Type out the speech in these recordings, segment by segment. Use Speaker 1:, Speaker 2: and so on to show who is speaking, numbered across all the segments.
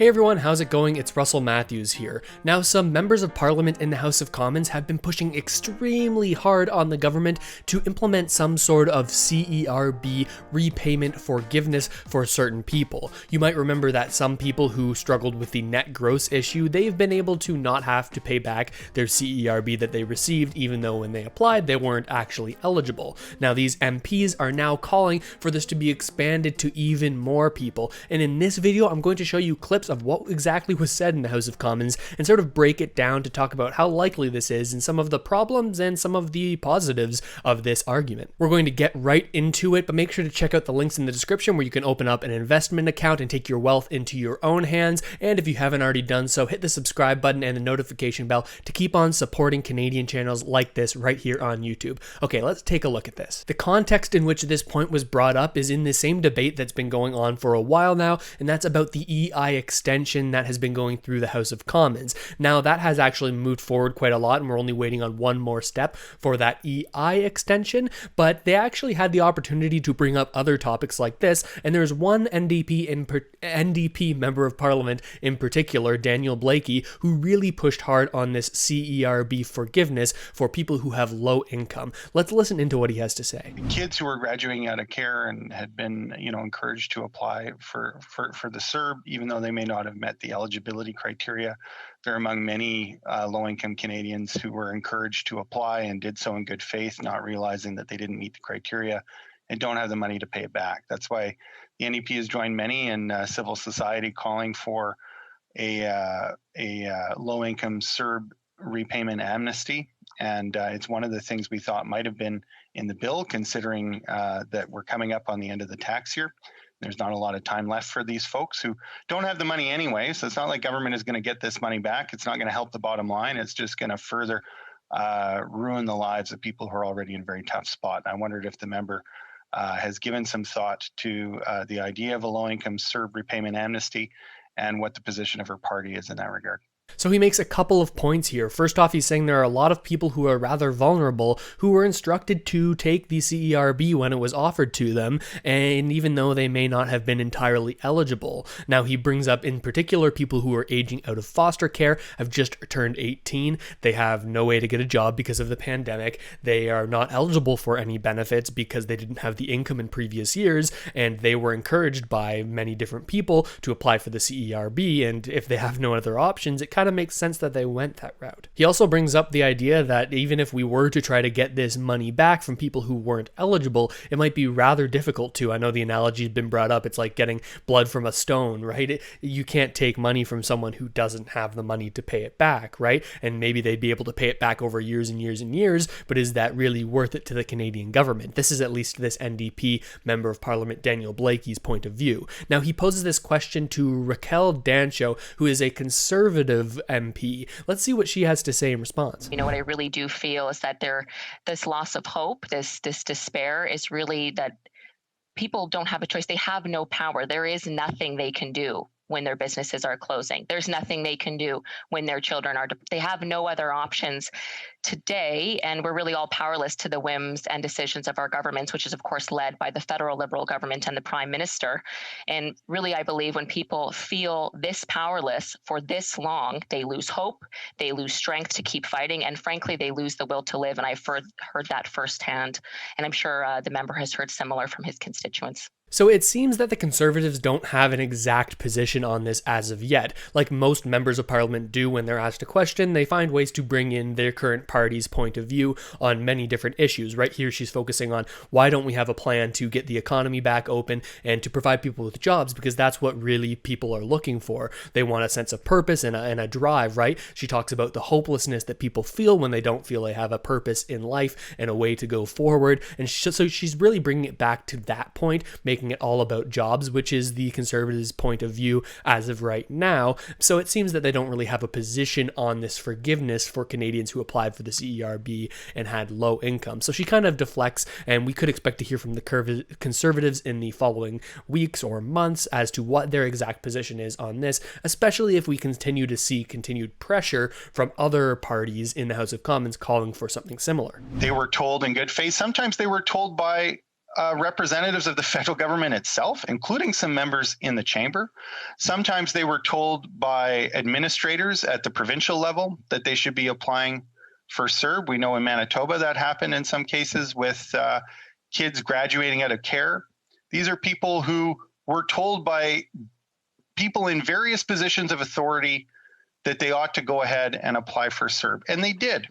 Speaker 1: Hey everyone, how's it going? It's Russell Matthews here. Now, some members of Parliament in the House of Commons have been pushing extremely hard on the government to implement some sort of CERB repayment forgiveness for certain people. You might remember that some people who struggled with the net gross issue, they've been able to not have to pay back their CERB that they received, even though when they applied, they weren't actually eligible. Now, these MPs are now calling for this to be expanded to even more people, and in this video, I'm going to show you clips of what exactly was said in the House of Commons and sort of break it down to talk about how likely this is and some of the problems and some of the positives of this argument. We're going to get right into it, but make sure to check out the links in the description where you can open up an investment account and take your wealth into your own hands. And if you haven't already done so, hit the subscribe button and the notification bell to keep on supporting Canadian channels like this right here on YouTube. Okay, let's take a look at this. The context in which this point was brought up is in the same debate that's been going on for a while now, and that's about the EI extension that has been going through the House of Commons. Now, that has actually moved forward quite a lot, and we're only waiting on one more step for that EI extension, but they actually had the opportunity to bring up other topics like this, and there's one NDP member of Parliament in particular, Daniel Blais, who really pushed hard on this CERB forgiveness for people who have low income. Let's listen into what he has to say.
Speaker 2: Kids who were graduating out of care and had been, encouraged to apply for the CERB, even though they may not have met the eligibility criteria. They're among many low-income Canadians who were encouraged to apply and did so in good faith, not realizing that they didn't meet the criteria and don't have the money to pay it back. That's why the NDP has joined many in civil society calling for a low-income CERB repayment amnesty. And it's one of the things we thought might have been in the bill, considering that we're coming up on the end of the tax year. There's not a lot of time left for these folks who don't have the money anyway. So it's not like government is going to get this money back. It's not going to help the bottom line. It's just going to further ruin the lives of people who are already in a very tough spot. And I wondered if the member has given some thought to the idea of a low-income CERB repayment amnesty and what the position of her party is in that regard.
Speaker 1: So he makes a couple of points here. First off, he's saying there are a lot of people who are rather vulnerable who were instructed to take the CERB when it was offered to them, and even though they may not have been entirely eligible. Now, he brings up in particular people who are aging out of foster care, have just turned 18. They have no way to get a job because of the pandemic. They are not eligible for any benefits because they didn't have the income in previous years, and they were encouraged by many different people to apply for the CERB, and if they have no other options, it kind of makes sense that they went that route. He also brings up the idea that even if we were to try to get this money back from people who weren't eligible, it might be rather difficult to. I know the analogy has been brought up. It's like getting blood from a stone, right? You can't take money from someone who doesn't have the money to pay it back, right? And maybe they'd be able to pay it back over years and years and years, but is that really worth it to the Canadian government? This is at least this NDP member of Parliament, Daniel Blais's point of view. Now, he poses this question to Raquel Dancho, who is a conservative MP. Let's see what she has to say in response.
Speaker 3: What I really do feel is that this loss of hope, this despair is really that people don't have a choice. They have no power. There is nothing they can do when their businesses are closing. There's nothing they can do when their children are, they have no other options today, and we're really all powerless to the whims and decisions of our governments, which is of course led by the federal Liberal government and the Prime Minister. And really, I believe when people feel this powerless for this long, they lose hope, they lose strength to keep fighting, and frankly, they lose the will to live. And I've heard that firsthand, and I'm sure the member has heard similar from his constituents.
Speaker 1: So it seems that the Conservatives don't have an exact position on this as of yet. Like most members of Parliament do when they're asked a question, they find ways to bring in their current party's point of view on many different issues. Right here, she's focusing on why don't we have a plan to get the economy back open and to provide people with jobs, because that's what really people are looking for. They want a sense of purpose and a drive, right? She talks about the hopelessness that people feel when they don't feel they have a purpose in life and a way to go forward. And so she's really bringing it back to that point, making it all about jobs, which is the Conservatives' point of view as of right now. So it seems that they don't really have a position on this forgiveness for Canadians who applied for the CERB and had low income. So she kind of deflects, and we could expect to hear from the Conservatives in the following weeks or months as to what their exact position is on this, especially if we continue to see continued pressure from other parties in the House of Commons calling for something similar.
Speaker 2: They were told in good faith. Sometimes they were told by representatives of the federal government itself, including some members in the chamber. Sometimes they were told by administrators at the provincial level that they should be applying for CERB. We know in Manitoba that happened in some cases with kids graduating out of care. These are people who were told by people in various positions of authority that they ought to go ahead and apply for CERB. And they did.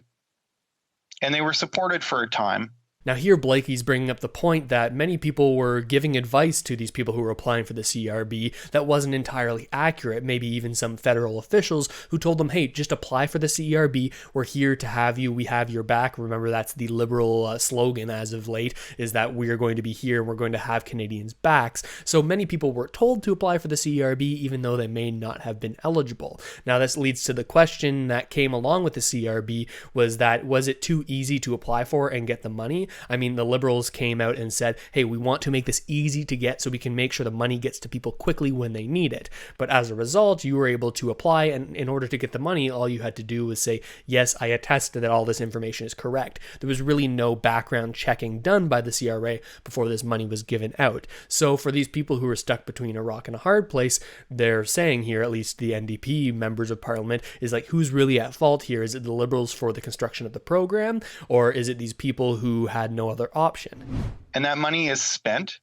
Speaker 2: And they were supported for a time.
Speaker 1: Now here Blakey's bringing up the point that many people were giving advice to these people who were applying for the CERB that wasn't entirely accurate. Maybe even some federal officials who told them, hey, just apply for the CERB. We're here to have you. We have your back. Remember, that's the Liberal slogan as of late, is that we are going to be here and we're going to have Canadians' backs. So many people were told to apply for the CERB even though they may not have been eligible. Now this leads to the question that came along with the CERB was it too easy to apply for and get the money? I mean, the Liberals came out and said, hey, we want to make this easy to get so we can make sure the money gets to people quickly when they need it. But as a result, you were able to apply, and in order to get the money, all you had to do was say, yes, I attest that all this information is correct. There was really no background checking done by the CRA before this money was given out. So for these people who are stuck between a rock and a hard place, they're saying here, at least the NDP members of Parliament, is like, who's really at fault here? Is it the Liberals for the construction of the program, or is it these people who had no other option?
Speaker 2: And that money is spent,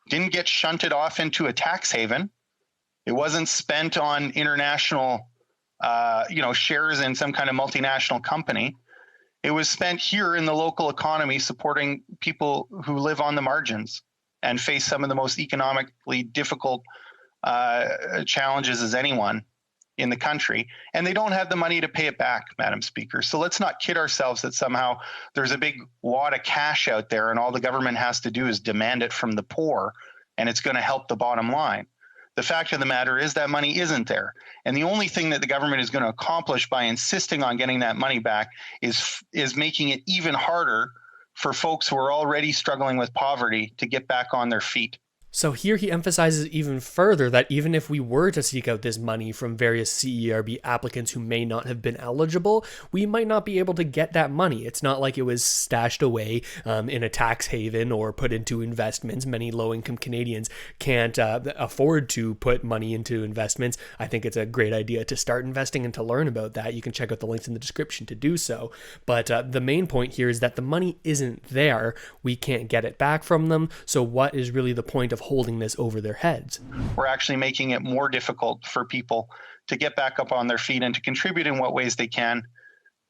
Speaker 2: didn't get shunted off into a tax haven. It wasn't spent on international, shares in some kind of multinational company. It was spent here in the local economy, supporting people who live on the margins and face some of the most economically difficult challenges as anyone in the country, and they don't have the money to pay it back, Madam Speaker. So let's not kid ourselves that somehow there's a big wad of cash out there and all the government has to do is demand it from the poor and it's going to help the bottom line. The fact of the matter is that money isn't there. And the only thing that the government is going to accomplish by insisting on getting that money back is making it even harder for folks who are already struggling with poverty to get back on their feet.
Speaker 1: So here he emphasizes even further that even if we were to seek out this money from various CERB applicants who may not have been eligible, we might not be able to get that money. It's not like it was stashed away in a tax haven or put into investments. Many low-income Canadians can't afford to put money into investments. I think it's a great idea to start investing and to learn about that. You can check out the links in the description to do so. But the main point here is that the money isn't there. We can't get it back from them. So what is really the point of holding this over their heads?
Speaker 2: We're actually making it more difficult for people to get back up on their feet and to contribute in what ways they can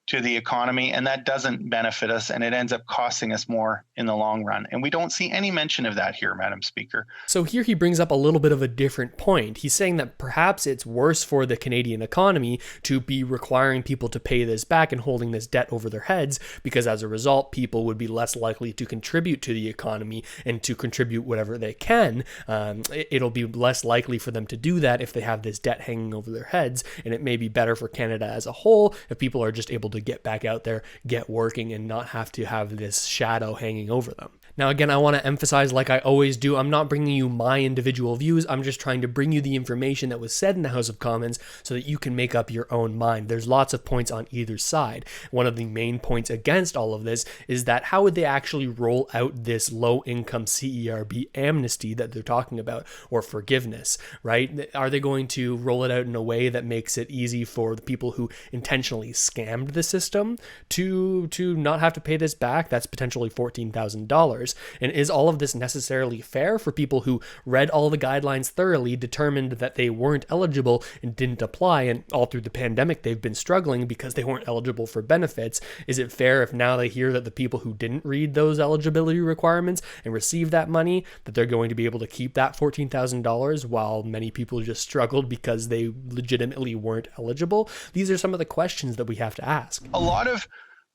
Speaker 2: to the economy, and that doesn't benefit us, and it ends up costing us more in the long run. And we don't see any mention of that here, Madam Speaker.
Speaker 1: So here he brings up a little bit of a different point. He's saying that perhaps it's worse for the Canadian economy to be requiring people to pay this back and holding this debt over their heads, because as a result, people would be less likely to contribute to the economy and to contribute whatever they can. It'll be less likely for them to do that if they have this debt hanging over their heads, and it may be better for Canada as a whole if people are just able to get back out there, get working, and not have to have this shadow hanging over them. Now, again, I want to emphasize, like I always do, I'm not bringing you my individual views. I'm just trying to bring you the information that was said in the House of Commons so that you can make up your own mind. There's lots of points on either side. One of the main points against all of this is that how would they actually roll out this low-income CERB amnesty that they're talking about, or forgiveness, right? Are they going to roll it out in a way that makes it easy for the people who intentionally scammed the system to not have to pay this back? That's potentially $14,000. And is all of this necessarily fair for people who read all the guidelines thoroughly, determined that they weren't eligible and didn't apply, and all through the pandemic they've been struggling because they weren't eligible for benefits? Is it fair if now they hear that the people who didn't read those eligibility requirements and receive that money, that they're going to be able to keep that $14,000 while many people just struggled because they legitimately weren't eligible? These are some of the questions that we have to ask.
Speaker 2: A lot of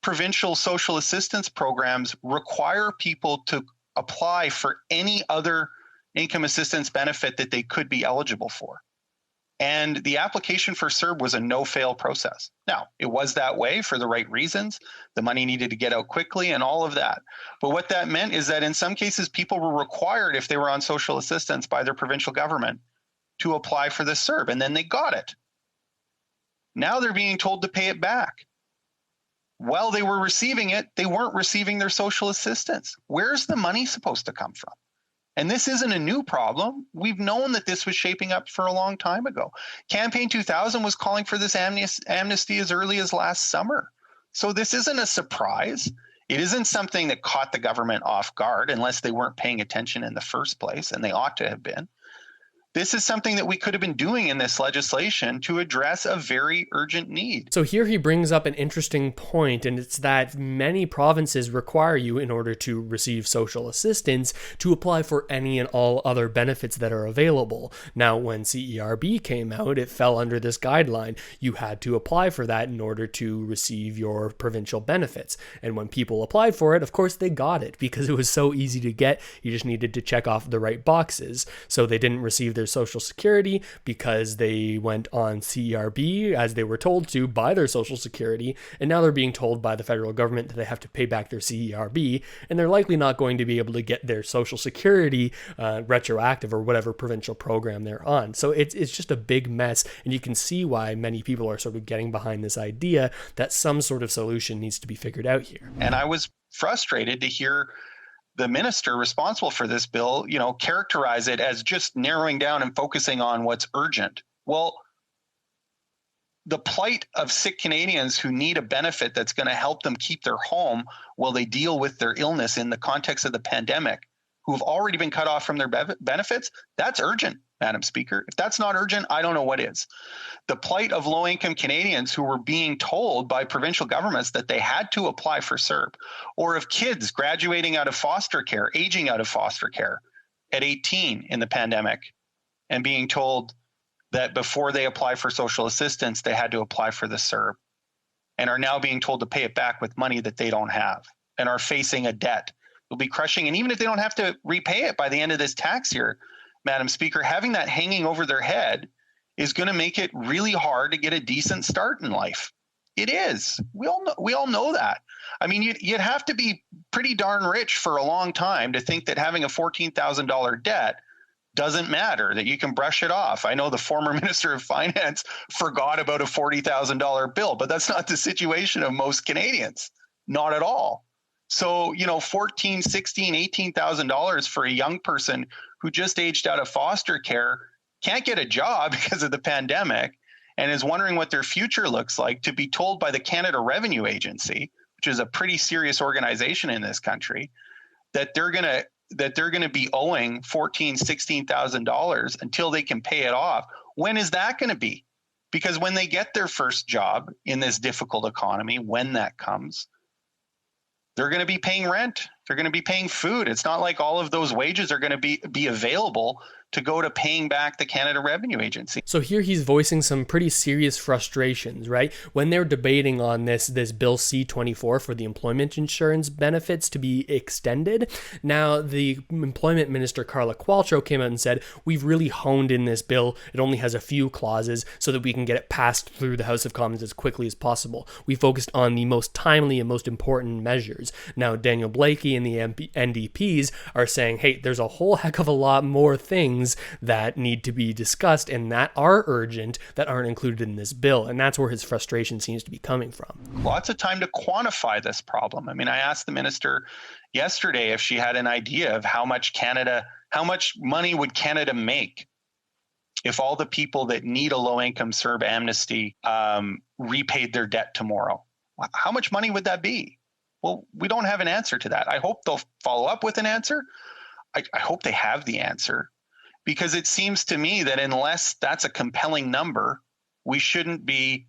Speaker 2: provincial social assistance programs require people to apply for any other income assistance benefit that they could be eligible for. And the application for CERB was a no-fail process. Now, it was that way for the right reasons. The money needed to get out quickly and all of that. But what that meant is that in some cases, people were required, if they were on social assistance by their provincial government, to apply for the CERB, and then they got it. Now they're being told to pay it back. while they were receiving it, they weren't receiving their social assistance. Where's the money supposed to come from? And this isn't a new problem. We've known that this was shaping up for a long time ago. Campaign 2000 was calling for this amnesty as early as last summer. So this isn't a surprise. It isn't something that caught the government off guard unless they weren't paying attention in the first place, and they ought to have been. This is something that we could have been doing in this legislation to address a very urgent need.
Speaker 1: So here he brings up an interesting point, and it's that many provinces require you, in order to receive social assistance, to apply for any and all other benefits that are available. Now, when CERB came out, it fell under this guideline. You had to apply for that in order to receive your provincial benefits. And when people applied for it, of course, they got it because it was so easy to get. You just needed to check off the right boxes. So they didn't receive their Social Security because they went on CERB as they were told to buy their Social Security, and now they're being told by the federal government that they have to pay back their CERB, and they're likely not going to be able to get their Social Security retroactive or whatever provincial program they're on. So it's just a big mess, and you can see why many people are sort of getting behind this idea that some sort of solution needs to be figured out here.
Speaker 2: And I was frustrated to hear the minister responsible for this bill, characterize it as just narrowing down and focusing on what's urgent. Well, the plight of sick Canadians who need a benefit that's going to help them keep their home while they deal with their illness in the context of the pandemic, who have already been cut off from their benefits, that's urgent, Madam Speaker. If that's not urgent, I don't know what is. The plight of low-income Canadians who were being told by provincial governments that they had to apply for CERB, or of kids graduating out of foster care, aging out of foster care at 18 in the pandemic, and being told that before they apply for social assistance, they had to apply for the CERB, and are now being told to pay it back with money that they don't have, and are facing a debt. Will be crushing. And even if they don't have to repay it by the end of this tax year, Madam Speaker, having that hanging over their head is going to make it really hard to get a decent start in life. It is. We all know that. I mean, you'd have to be pretty darn rich for a long time to think that having a $14,000 debt doesn't matter, that you can brush it off. I know the former Minister of Finance forgot about a $40,000 bill, but that's not the situation of most Canadians. Not at all. So, $14,000, $16,000, $18,000 for a young person who just aged out of foster care, can't get a job because of the pandemic, and is wondering what their future looks like, to be told by the Canada Revenue Agency, which is a pretty serious organization in this country, that they're going to be owing $14,000, $16,000 until they can pay it off. When is that going to be? Because when they get their first job in this difficult economy, when that comes, they're going to be paying rent. They're going to be paying food. It's not like all of those wages are going to be available to go to paying back the Canada Revenue Agency.
Speaker 1: So here he's voicing some pretty serious frustrations, right? When they're debating on this Bill C-24 for the employment insurance benefits to be extended. Now, the employment minister, Carla Qualtrough, came out and said, we've really honed in this bill. It only has a few clauses so that we can get it passed through the House of Commons as quickly as possible. We focused on the most timely and most important measures. Now, Daniel Blakey and the NDPs are saying, hey, there's a whole heck of a lot more things that need to be discussed and that are urgent that aren't included in this bill. And that's where his frustration seems to be coming from.
Speaker 2: Lots of time to quantify this problem. I mean, I asked the minister yesterday if she had an idea of how much money would Canada make if all the people that need a low-income CERB amnesty repaid their debt tomorrow. How much money would that be? Well, we don't have an answer to that. I hope they'll follow up with an answer. I hope they have the answer, because it seems to me that unless that's a compelling number, we shouldn't be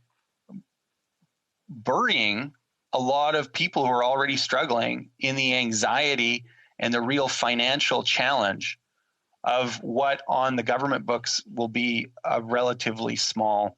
Speaker 2: burying a lot of people who are already struggling in the anxiety and the real financial challenge of what on the government books will be a relatively small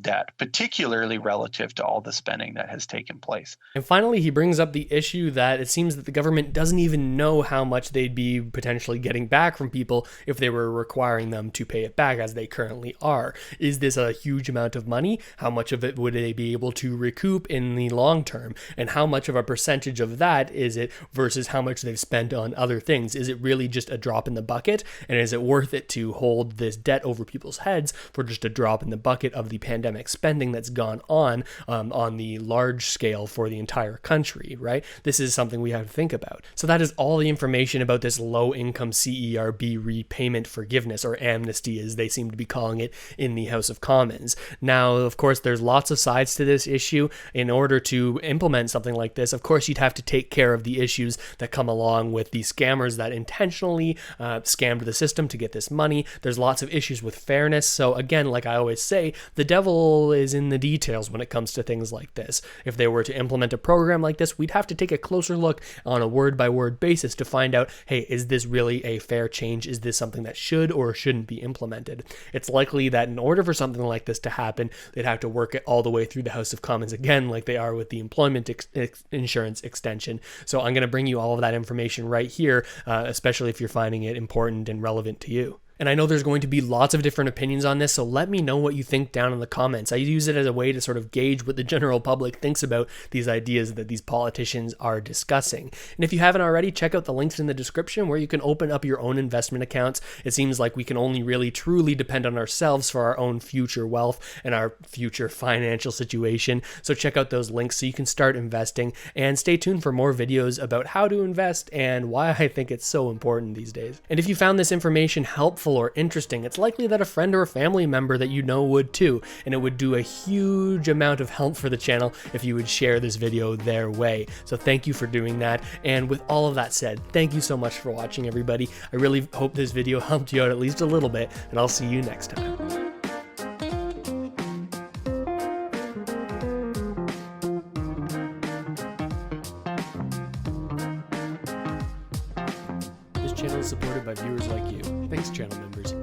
Speaker 2: debt, particularly relative to all the spending that has taken place.
Speaker 1: And finally, he brings up the issue that it seems that the government doesn't even know how much they'd be potentially getting back from people if they were requiring them to pay it back as they currently are. Is this a huge amount of money? How much of it would they be able to recoup in the long term? And how much of a percentage of that is it versus how much they've spent on other things? Is it really just a drop in the bucket? And is it worth it to hold this debt over people's heads for just a drop in the bucket of the pandemic pandemic spending that's gone on the large scale for the entire country, right? This is something we have to think about. So that is all the information about this low-income CERB repayment forgiveness, or amnesty as they seem to be calling it in the House of Commons. Now, of course, there's lots of sides to this issue. In order to implement something like this, of course, you'd have to take care of the issues that come along with the scammers that intentionally scammed the system to get this money. There's lots of issues with fairness. So again, like I always say, the devil is in the details when it comes to things like this. If they were to implement a program like this, we'd have to take a closer look on a word-by-word basis to find out, hey, is this really a fair change? Is this something that should or shouldn't be implemented? It's likely that in order for something like this to happen, they'd have to work it all the way through the House of Commons again, like they are with the employment insurance extension. So I'm going to bring you all of that information right here, especially if you're finding it important and relevant to you. And I know there's going to be lots of different opinions on this, so let me know what you think down in the comments. I use it as a way to sort of gauge what the general public thinks about these ideas that these politicians are discussing. And if you haven't already, check out the links in the description where you can open up your own investment accounts. It seems like we can only really truly depend on ourselves for our own future wealth and our future financial situation. So check out those links so you can start investing, and stay tuned for more videos about how to invest and why I think it's so important these days. And if you found this information helpful or interesting, it's likely that a friend or a family member that you know would too, and it would do a huge amount of help for the channel if you would share this video their way. So thank you for doing that. And with all of that said, thank you so much for watching, everybody. I really hope this video helped you out at least a little bit, and I'll see you next time. This channel is supported by viewers like you. Thanks, channel members.